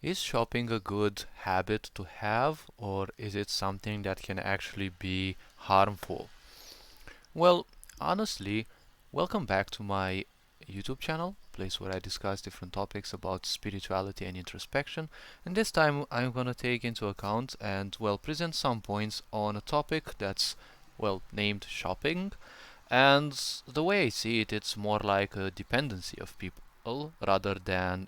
Is shopping a good habit to have, or is it something that can actually be harmful? Well, honestly, welcome back to my YouTube channel, place where I discuss different topics about spirituality and introspection. And this time I'm gonna take into account and, well, present some points on a topic that's, well, named shopping. And the way I see it, it's more like a dependency of people rather than,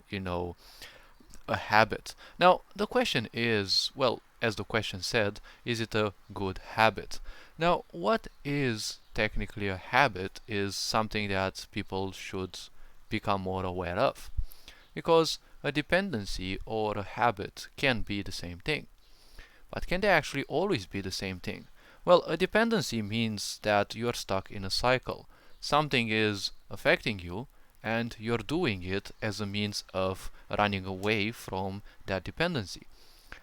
a habit. Now, the question is, well, as the question said, is it a good habit? Now, what is technically a habit is something that people should become more aware of. Because a dependency or a habit can be the same thing. But can they actually always be the same thing? Well, a dependency means that you're stuck in a cycle. Something is affecting you, and you're doing it as a means of running away from that dependency.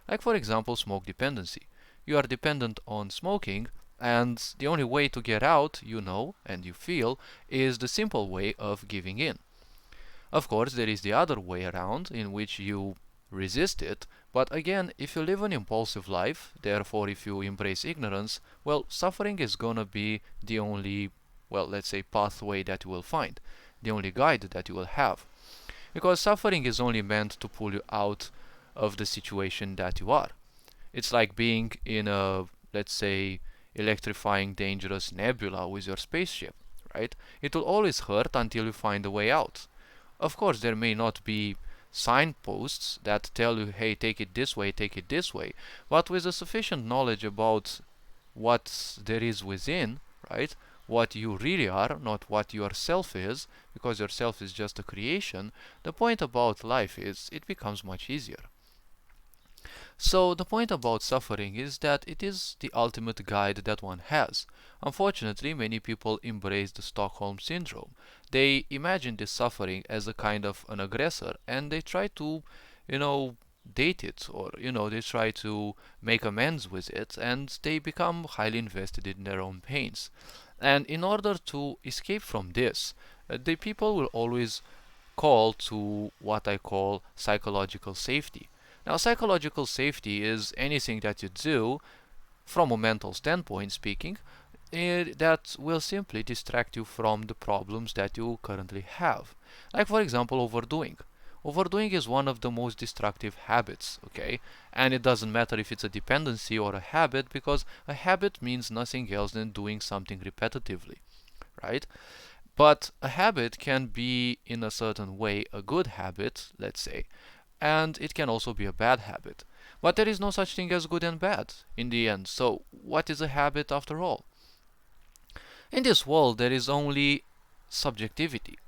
Like, for example, smoke dependency. You are dependent on smoking, and the only way to get out, and you feel, is the simple way of giving in. Of course, there is the other way around, in which you resist it, but again, if you live an impulsive life, therefore if you embrace ignorance, well, suffering is gonna be the only, well, let's say, pathway that you will find, the only guide that you will have. Because suffering is only meant to pull you out of the situation that you are. It's like being in a, let's say, electrifying dangerous nebula with your spaceship, right? It will always hurt until you find a way out. Of course, there may not be signposts that tell you, hey, take it this way, take it this way, but with a sufficient knowledge about what there is within, right? What you really are, not what yourself is, because yourself is just a creation. The point about life is it becomes much easier. So the point about suffering is that it is the ultimate guide that one has. Unfortunately, many people embrace the Stockholm syndrome. They imagine this suffering as a kind of an aggressor, and they try to, you know, date it, or they try to make amends with it, and they become highly invested in their own pains. And in order to escape from this, the people will always call to what I call psychological safety. Now, psychological safety is anything that you do, from a mental standpoint speaking, that will simply distract you from the problems that you currently have. Like, for example, overdoing. Overdoing is one of the most destructive habits, okay? And it doesn't matter if it's a dependency or a habit, because a habit means nothing else than doing something repetitively, right? But a habit can be, in a certain way, a good habit, let's say, and it can also be a bad habit. But there is no such thing as good and bad in the end. So, what is a habit after all? In this world, there is only subjectivity.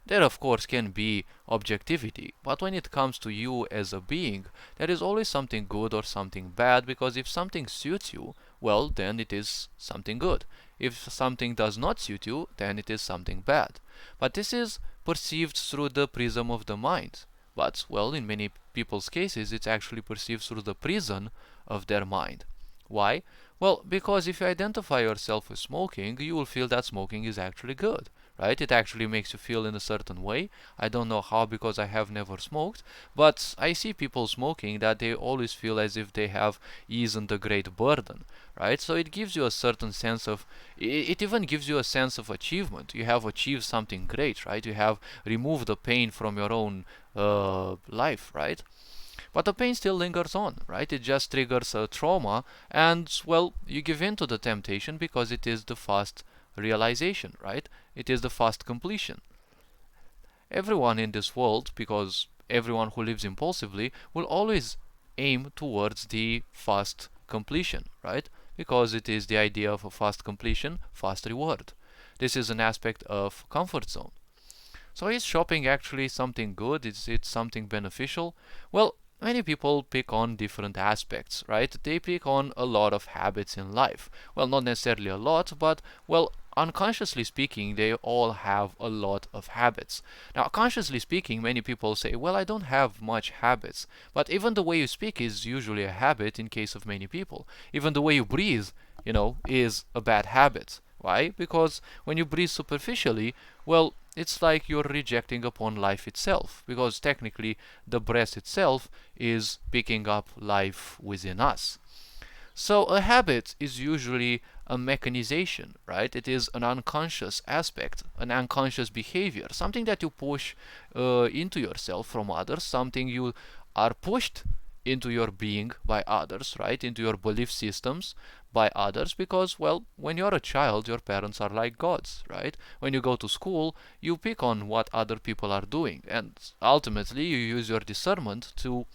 There, of course, can be objectivity, but when it comes to you as a being, there is always something good or something bad, because if something suits you, well, then it is something good. If something does not suit you, then it is something bad. But this is perceived through the prism of the mind. But, well, in many people's cases, it's actually perceived through the prison of their mind. Why? Well, because if you identify yourself with smoking, you will feel that smoking is actually good, right? It actually makes you feel in a certain way. I don't know how, because I have never smoked, but I see people smoking that they always feel as if they have eased a great burden, right? So it gives you a certain sense of, it even gives you a sense of achievement. You have achieved something great, right? You have removed the pain from your own life, right? But the pain still lingers on, right? It just triggers a trauma, and, well, you give in to the temptation because it is the fast realization, right? It is the fast completion. Everyone in this world, because everyone who lives impulsively, will always aim towards the fast completion, right? Because it is the idea of a fast completion, fast reward. This is an aspect of comfort zone. So is shopping actually something good? Is it something beneficial? Well, many people pick on different aspects, right? They pick on a lot of habits in life. Well, not necessarily a lot, but, well, unconsciously speaking, they all have a lot of habits. Now, consciously speaking, many people say, well, I don't have much habits. But even the way you speak is usually a habit in case of many people. Even the way you breathe, is a bad habit. Why? Because when you breathe superficially, well, it's like you're rejecting upon life itself, because technically the breath itself is picking up life within us. So a habit is usually a mechanization, right? It is an unconscious aspect, an unconscious behavior, something that you push into yourself from others, something you are pushed into your being by others, right? Into your belief systems by others, because, well, when you're a child, your parents are like gods, right? When you go to school, you pick on what other people are doing, and ultimately you use your discernment to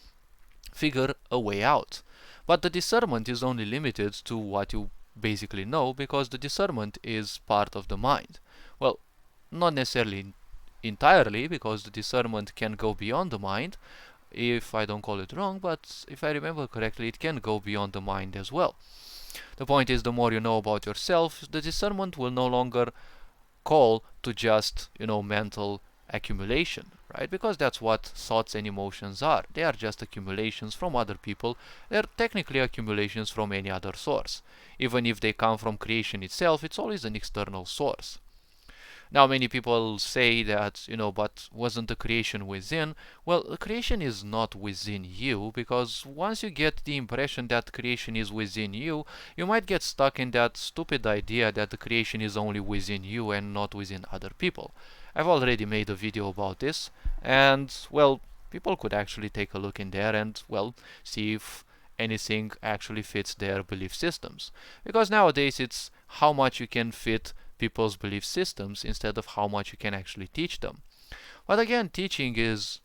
figure a way out. But the discernment is only limited to what you basically know, because the discernment is part of the mind. Well, not necessarily entirely, because the discernment can go beyond the mind, if I don't call it wrong, but if I remember correctly, it can go beyond the mind as well. The point is, the more you know about yourself, the discernment will no longer call to just, mental accumulation, right? Because that's what thoughts and emotions are. They are just accumulations from other people. They're technically accumulations from any other source. Even if they come from creation itself, it's always an external source. Now, many people say that, but wasn't the creation within? Well, the creation is not within you, because once you get the impression that creation is within you, you might get stuck in that stupid idea that the creation is only within you and not within other people. I've already made a video about this, and, well, people could actually take a look in there and, well, see if anything actually fits their belief systems. Because nowadays it's how much you can fit people's belief systems instead of how much you can actually teach them. But again, teaching is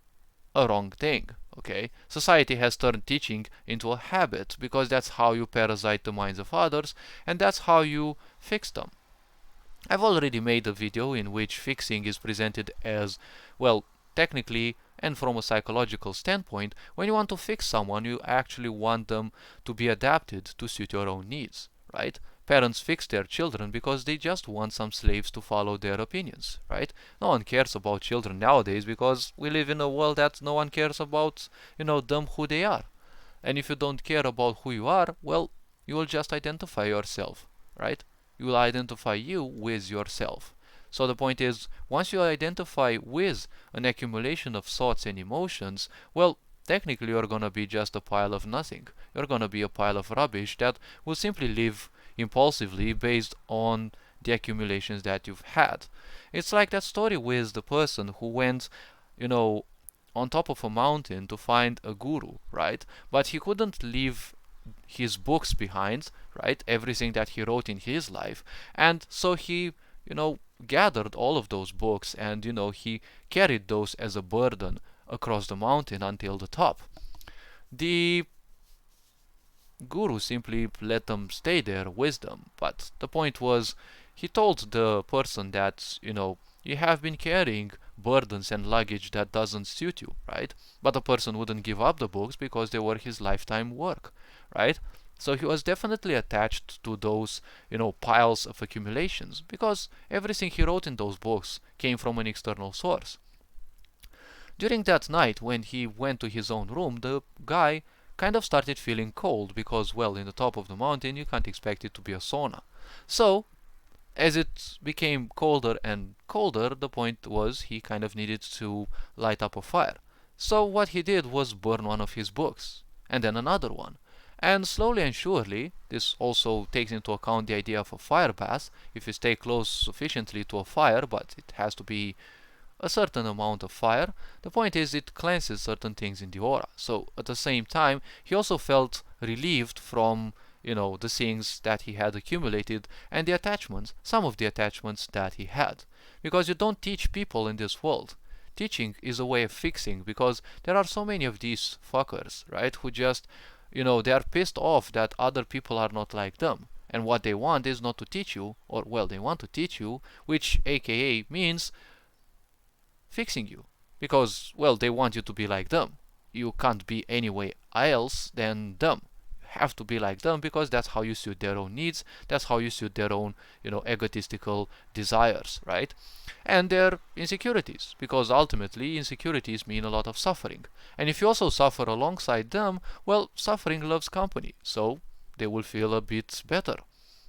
a wrong thing, okay? Society has turned teaching into a habit, because that's how you parasite the minds of others, and that's how you fix them. I've already made a video in which fixing is presented as, well, technically and from a psychological standpoint, when you want to fix someone, you actually want them to be adapted to suit your own needs, right? Parents fix their children because they just want some slaves to follow their opinions, right? No one cares about children nowadays, because we live in a world that no one cares about, them who they are. And if you don't care about who you are, well, you will just identify yourself, right? You will identify you with yourself. So the point is, once you identify with an accumulation of thoughts and emotions, well, technically you're gonna be just a pile of nothing. You're gonna be a pile of rubbish that will simply live impulsively based on the accumulations that you've had. It's like that story with the person who went, on top of a mountain to find a guru, right? But he couldn't leave his books behind, right? Everything that he wrote in his life. And so he, gathered all of those books, and, he carried those as a burden across the mountain until the top. The guru simply let them stay there with them. But the point was, he told the person that, you have been carrying burdens and luggage that doesn't suit you, right? But the person wouldn't give up the books because they were his lifetime work, right? So he was definitely attached to those, piles of accumulations, because everything he wrote in those books came from an external source. During that night, when he went to his own room, the guy kind of started feeling cold, because, well, in the top of the mountain you can't expect it to be a sauna. So, as it became colder and colder, the point was he kind of needed to light up a fire. So what he did was burn one of his books, and then another one. And slowly and surely, this also takes into account the idea of a fire bath. If you stay close sufficiently to a fire, but it has to be a certain amount of fire, the point is it cleanses certain things in the aura. So at the same time, he also felt relieved from, the things that he had accumulated, and the attachments, some of the attachments that he had. Because you don't teach people in this world. Teaching is a way of fixing, because there are so many of these fuckers, right, who just, they are pissed off that other people are not like them. And what they want is not to teach you, or, well, they want to teach you, which aka means fixing you, because, well, they want you to be like them. You can't be any way else than them. You have to be like them, because that's how you suit their own needs, that's how you suit their own, egotistical desires, right? And their insecurities, because ultimately insecurities mean a lot of suffering. And if you also suffer alongside them, well, suffering loves company, so they will feel a bit better.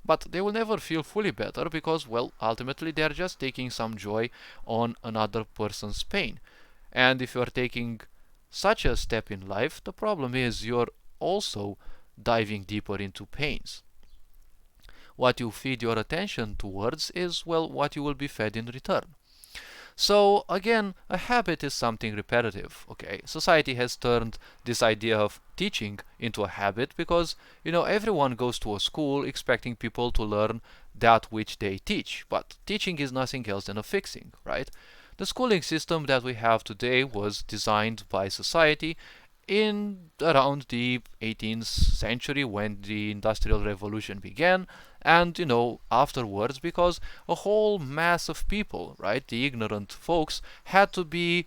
but they will never feel fully better because, well, ultimately they are just taking some joy on another person's pain. And if you are taking such a step in life, the problem is you're also diving deeper into pains. What you feed your attention towards is, well, what you will be fed in return. So again, a habit is something repetitive. Okay, society has turned this idea of teaching into a habit because, everyone goes to a school expecting people to learn that which they teach. But teaching is nothing else than a fixing, right? The schooling system that we have today was designed by society in around the 18th century when the Industrial Revolution began, and afterwards, because a whole mass of people, right, the ignorant folks, had to be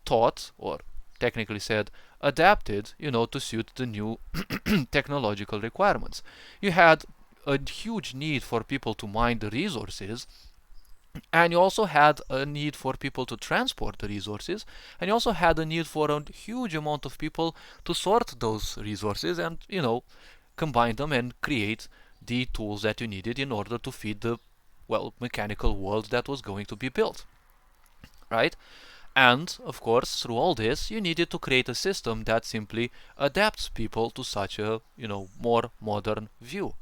taught, or technically said adapted, to suit the new technological requirements. You had a huge need for people to mine the resources, and you also had a need for people to transport the resources, and you also had a need for a huge amount of people to sort those resources and, combine them and create the tools that you needed in order to feed the, well, mechanical world that was going to be built, right? And, of course, through all this, you needed to create a system that simply adapts people to such a, more modern view,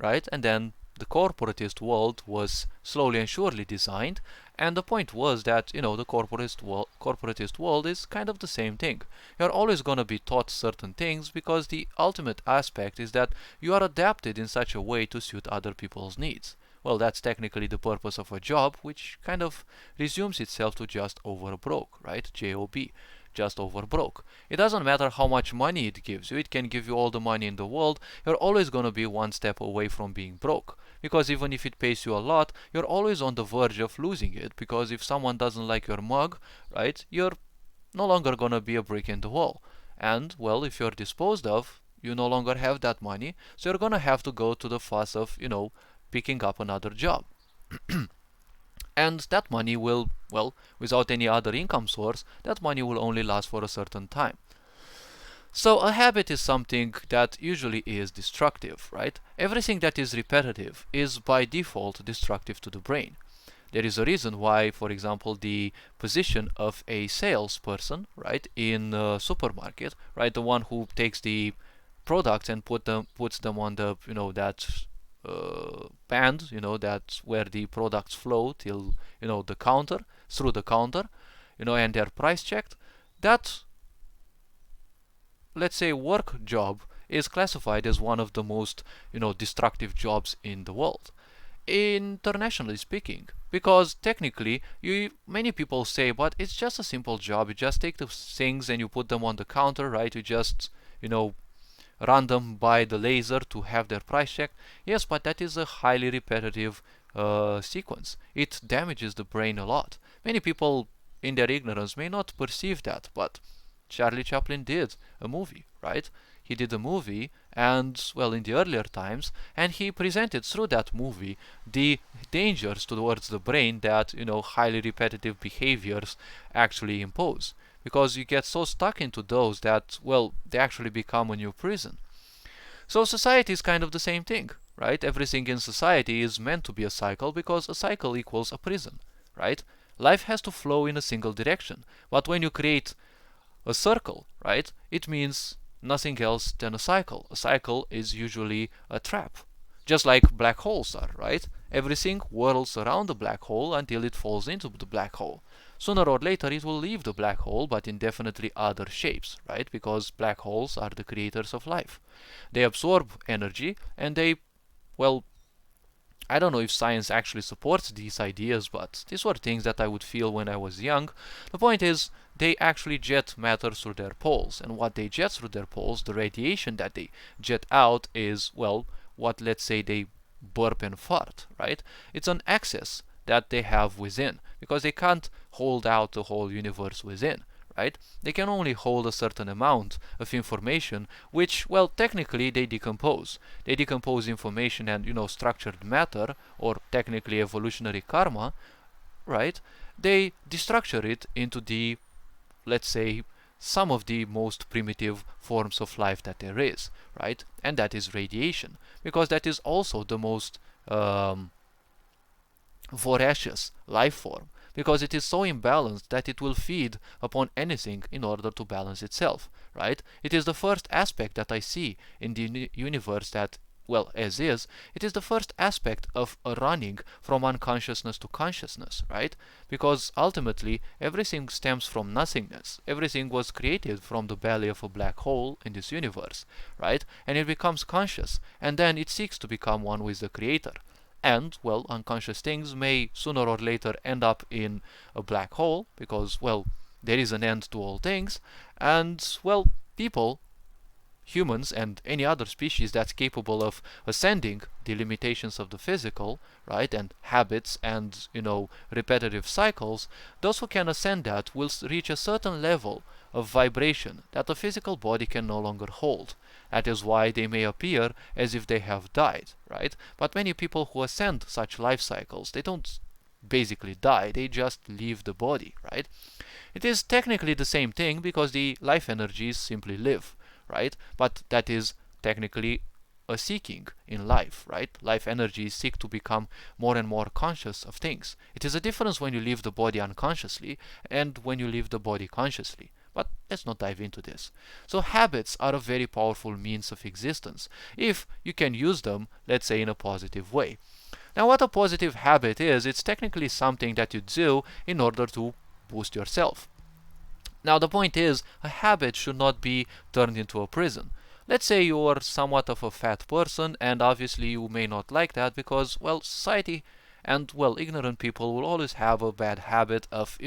right? And then the corporatist world was slowly and surely designed, and the point was that, the corporatist world is kind of the same thing. You're always going to be taught certain things because the ultimate aspect is that you are adapted in such a way to suit other people's needs. Well, that's technically the purpose of a job, which kind of resumes itself to just over broke, right? J-O-B, just over broke. It doesn't matter how much money it gives you. It can give you all the money in the world. You're always going to be one step away from being broke. Because even if it pays you a lot, you're always on the verge of losing it. Because if someone doesn't like your mug, right, you're no longer going to be a brick in the wall. And, well, if you're disposed of, you no longer have that money. So you're going to have to go to the fuss of, picking up another job. And that money will, well, without any other income source, that money will only last for a certain time. So a habit is something that usually is destructive, right? Everything that is repetitive is by default destructive to the brain. There is a reason why, for example, the position of a salesperson, right, in a supermarket, right, the one who takes the products and puts them on the, that band, that's where the products flow till, the counter, through the counter, and they're price checked. That, let's say, work job is classified as one of the most, destructive jobs in the world, internationally speaking, because technically many people say, but it's just a simple job. You just take the things and you put them on the counter, right? You just, run them by the laser to have their price checked. Yes, but that is a highly repetitive sequence. It damages the brain a lot. Many people in their ignorance may not perceive that, but Charlie Chaplin did a movie, right? He did a movie, and, well, in the earlier times, and he presented through that movie the dangers towards the brain that, highly repetitive behaviors actually impose. Because you get so stuck into those that, well, they actually become a new prison. So society is kind of the same thing, right? Everything in society is meant to be a cycle because a cycle equals a prison, right? Life has to flow in a single direction. But when you create a circle, right, it means nothing else than a cycle. A cycle is usually a trap. Just like black holes are, right? Everything whirls around the black hole until it falls into the black hole. Sooner or later it will leave the black hole, but in definitely other shapes, right? Because black holes are the creators of life. They absorb energy and they, well, I don't know if science actually supports these ideas, but these were things that I would feel when I was young. The point is, they actually jet matter through their poles, and what they jet through their poles, the radiation that they jet out is, well, what, let's say, they burp and fart, right? It's an excess that they have within, because they can't hold out the whole universe within, right? They can only hold a certain amount of information, which, well, technically they decompose. They decompose information and, structured matter, or technically evolutionary karma, right? They destructure it into the, let's say, some of the most primitive forms of life that there is, right? And that is radiation, because that is also the most voracious life form, because it is so imbalanced that it will feed upon anything in order to balance itself, right? It is the first aspect that I see in the universe that, well, as is, it is the first aspect of a running from unconsciousness to consciousness, right? Because ultimately everything stems from nothingness. Everything was created from the belly of a black hole in this universe, right? And it becomes conscious, and then it seeks to become one with the creator. And, well, unconscious things may sooner or later end up in a black hole because, well, there is an end to all things. And, well, people, humans, and any other species that's capable of ascending the limitations of the physical, right, and habits and, repetitive cycles, those who can ascend that will reach a certain level of vibration that the physical body can no longer hold. That is why they may appear as if they have died, right? But many people who ascend such life cycles, they don't basically die, they just leave the body, right? It is technically the same thing because the life energies simply live, right? But that is technically a seeking in life, right? Life energies seek to become more and more conscious of things. It is a difference when you leave the body unconsciously and when you leave the body consciously. But let's not dive into this. So habits are a very powerful means of existence if you can use them, let's say, in a positive way. Now, what a positive habit is, it's technically something that you do in order to boost yourself. Now, the point is, a habit should not be turned into a prison. Let's say you are somewhat of a fat person, and obviously you may not like that because, well, society and, well, ignorant people will always have a bad habit of,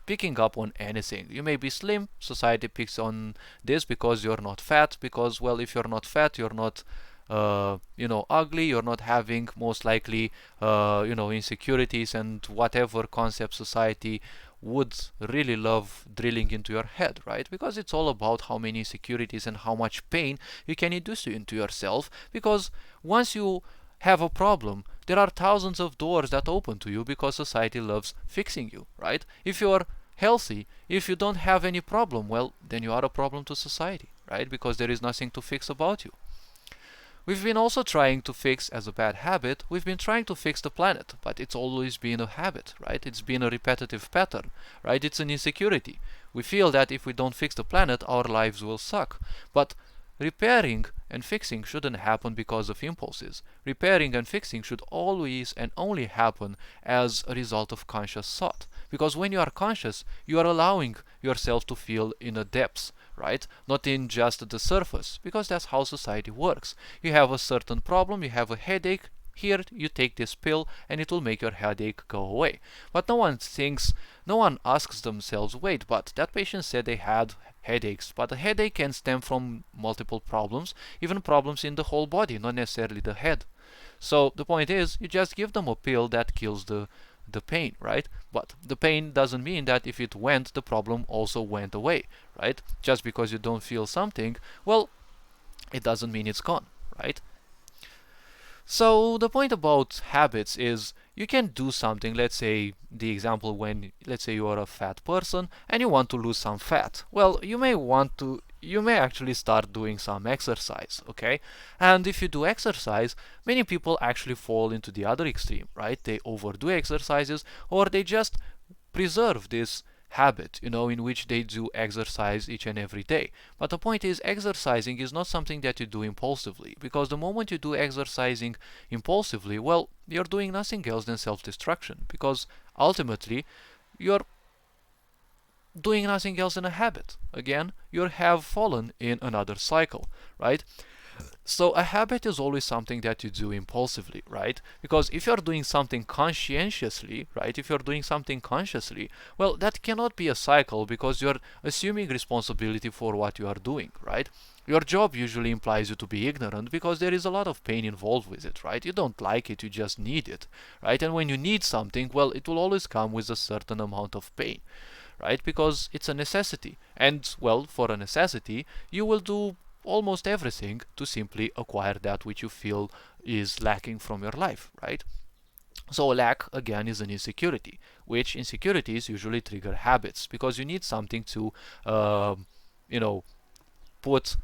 picking up on anything. You may be slim, society picks on this because you're not fat, because, well, if you're not fat, you're not ugly, you're not having most likely, insecurities and whatever concept society would really love drilling into your head, right? Because it's all about how many insecurities and how much pain you can induce into yourself, because once you have a problem, there are thousands of doors that open to you because society loves fixing you, right? If you're healthy, if you don't have any problem, well, then you are a problem to society, right? Because there is nothing to fix about you. We've been also trying to fix, as a bad habit, we've been trying to fix the planet, but it's always been a habit, right? It's been a repetitive pattern, right? It's an insecurity. We feel that if we don't fix the planet, our lives will suck. But repairing and fixing shouldn't happen because of impulses. Repairing and fixing should always and only happen as a result of conscious thought. Because when you are conscious, you are allowing yourself to feel in the depths, right? Not in just the surface, because that's how society works. You have a certain problem, you have a headache, here you take this pill and it will make your headache go away. But no one asks themselves, wait, but that patient said they had headaches, but a headache can stem from multiple problems, even problems in the whole body, not necessarily the head. So the point is, you just give them a pill that kills the pain, right? But the pain doesn't mean that if it went, the problem also went away, right? Just because you don't feel something, well, it doesn't mean it's gone, right? So the point about habits is you can do something, let's say the example when, let's say you are a fat person and you want to lose some fat. Well, you may actually start doing some exercise, okay? And if you do exercise, many people actually fall into the other extreme, right? They overdo exercises or they just preserve this habit, in which they do exercise each and every day. But the point is, exercising is not something that you do impulsively, because the moment you do exercising impulsively, well, you're doing nothing else than self-destruction, because ultimately you're doing nothing else than a habit. Again, you have fallen in another cycle, right? So a habit is always something that you do impulsively, right? Because if you're doing something conscientiously, right? If you're doing something consciously, well, that cannot be a cycle because you're assuming responsibility for what you are doing, right? Your job usually implies you to be ignorant because there is a lot of pain involved with it, right? You don't like it, you just need it, right? And when you need something, well, it will always come with a certain amount of pain, right? Because it's a necessity. And, well, for a necessity, you will do almost everything to simply acquire that which you feel is lacking from your life, right? So lack, again, is an insecurity, which insecurities usually trigger habits, because you need something to you know, put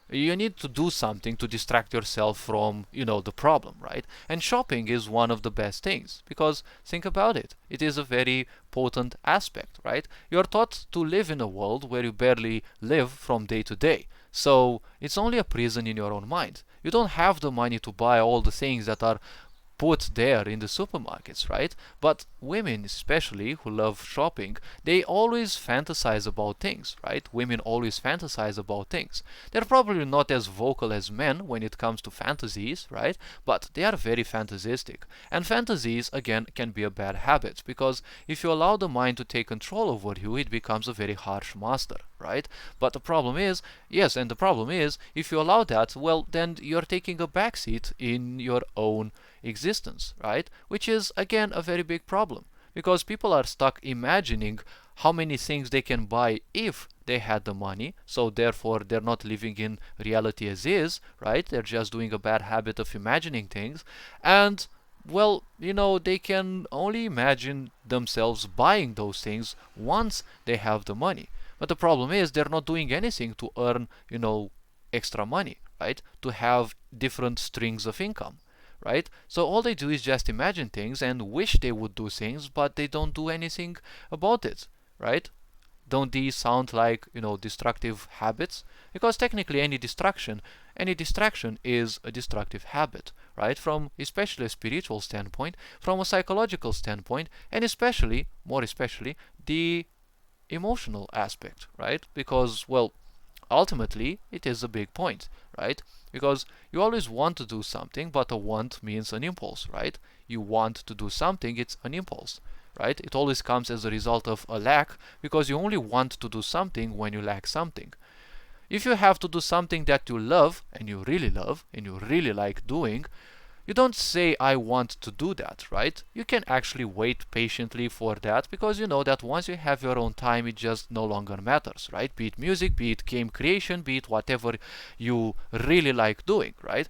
you need to do something to distract yourself from, the problem, right? And shopping is one of the best things because think about it. It is a very potent aspect, right? You're taught to live in a world where you barely live from day to day. So it's only a prison in your own mind. You don't have the money to buy all the things that are put there in the supermarkets, right? But women, especially who love shopping, they always fantasize about things, right? Women always fantasize about things. They're probably not as vocal as men when it comes to fantasies, right? But they are very fantasistic. And fantasies, again, can be a bad habit because if you allow the mind to take control over you, it becomes a very harsh master, right? But the problem is, yes, and the problem is, if you allow that, well, then you're taking a backseat in your own existence, right? Which is again a very big problem because people are stuck imagining how many things they can buy if they had the money, so therefore they're not living in reality as is, right? They're just doing a bad habit of imagining things, and well, they can only imagine themselves buying those things once they have the money. But the problem is they're not doing anything to earn, extra money, right? To have different strings of income, right? So all they do is just imagine things and wish they would do things, but they don't do anything about it, right? Don't these sound like, destructive habits? Because technically any distraction is a destructive habit, right? From especially a spiritual standpoint, from a psychological standpoint, and especially, more especially, the emotional aspect, right? Because, well, ultimately it is a big point, right? Because you always want to do something, but a want means an impulse, right? You want to do something, it's an impulse, right? It always comes as a result of a lack because you only want to do something when you lack something. If you have to do something that you love and you really like doing, you don't say, I want to do that, right? You can actually wait patiently for that because you know that once you have your own time, it just no longer matters, right? Be it music, be it game creation, be it whatever you really like doing, right?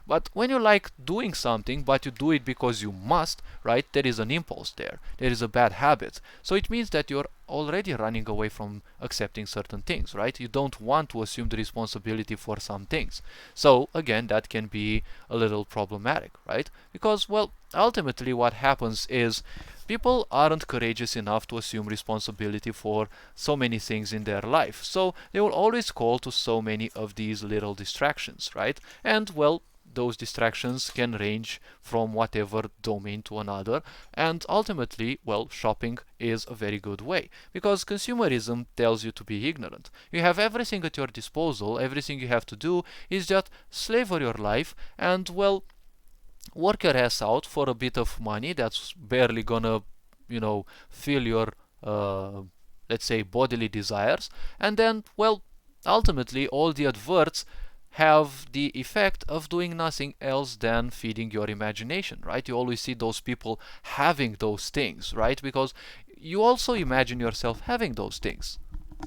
But when you like doing something, but you do it because you must, right? There is an impulse there. There is a bad habit. So it means that you're already running away from accepting certain things, right? You don't want to assume the responsibility for some things. So again, that can be a little problematic, right? Because, well, ultimately what happens is people aren't courageous enough to assume responsibility for so many things in their life. So they will always call to so many of these little distractions, right? And, well, those distractions can range from whatever domain to another, and ultimately, well, shopping is a very good way because consumerism tells you to be ignorant. You have everything at your disposal, everything you have to do is just slavor your life and, well, work your ass out for a bit of money that's barely gonna, fill your, let's say, bodily desires, and then, well, ultimately, all the adverts have the effect of doing nothing else than feeding your imagination, right? You always see those people having those things, right? Because you also imagine yourself having those things,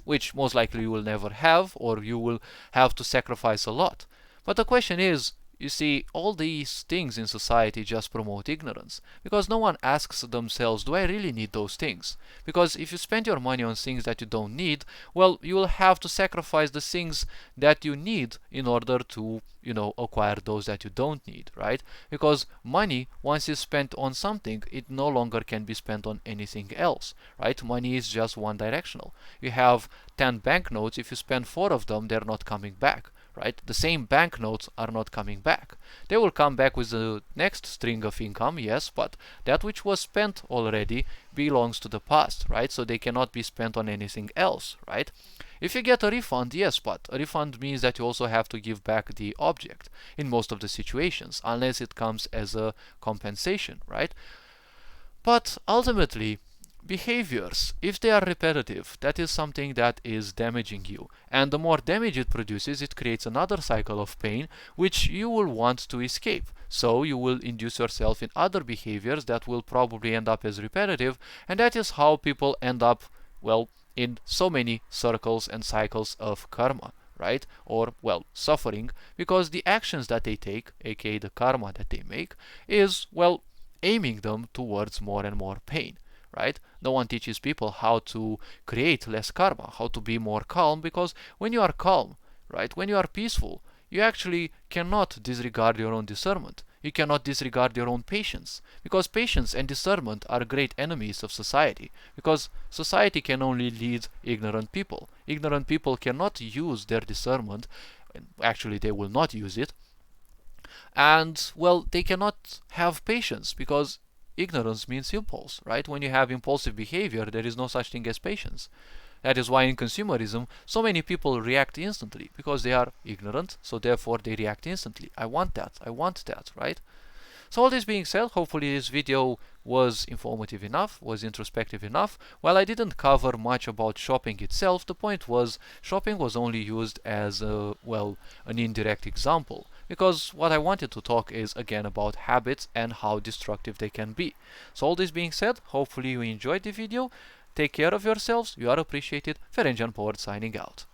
which most likely you will never have, or you will have to sacrifice a lot. But the question is, you see, all these things in society just promote ignorance because no one asks themselves, do I really need those things? Because if you spend your money on things that you don't need, well, you will have to sacrifice the things that you need in order to, acquire those that you don't need, right? Because money, once it's spent on something, it no longer can be spent on anything else, right? Money is just one directional. You have 10 banknotes, if you spend 4 of them, they're not coming back, right? The same banknotes are not coming back. They will come back with the next string of income, yes, but that which was spent already belongs to the past, right? So they cannot be spent on anything else, right? If you get a refund, yes, but a refund means that you also have to give back the object in most of the situations, unless it comes as a compensation, right? But ultimately, behaviors, if they are repetitive, that is something that is damaging you. And the more damage it produces, it creates another cycle of pain, which you will want to escape. So you will induce yourself in other behaviors that will probably end up as repetitive, and that is how people end up, well, in so many circles and cycles of karma, right? Or, well, suffering, because the actions that they take, aka the karma that they make, is, well, aiming them towards more and more pain, right? No one teaches people how to create less karma, how to be more calm, because when you are calm, right, when you are peaceful, you actually cannot disregard your own discernment. You cannot disregard your own patience, because patience and discernment are great enemies of society, because society can only lead ignorant people. Ignorant people cannot use their discernment, actually they will not use it, and well, they cannot have patience because ignorance means impulse, right? When you have impulsive behavior, there is no such thing as patience. That is why in consumerism, so many people react instantly because they are ignorant, so therefore they react instantly. I want that, right? So all this being said, hopefully this video was informative enough, was introspective enough. While I didn't cover much about shopping itself, the point was shopping was only used as well, an indirect example. Because what I wanted to talk is again about habits and how destructive they can be. So all this being said, hopefully you enjoyed the video. Take care of yourselves, you are appreciated. Ferencan Power signing out.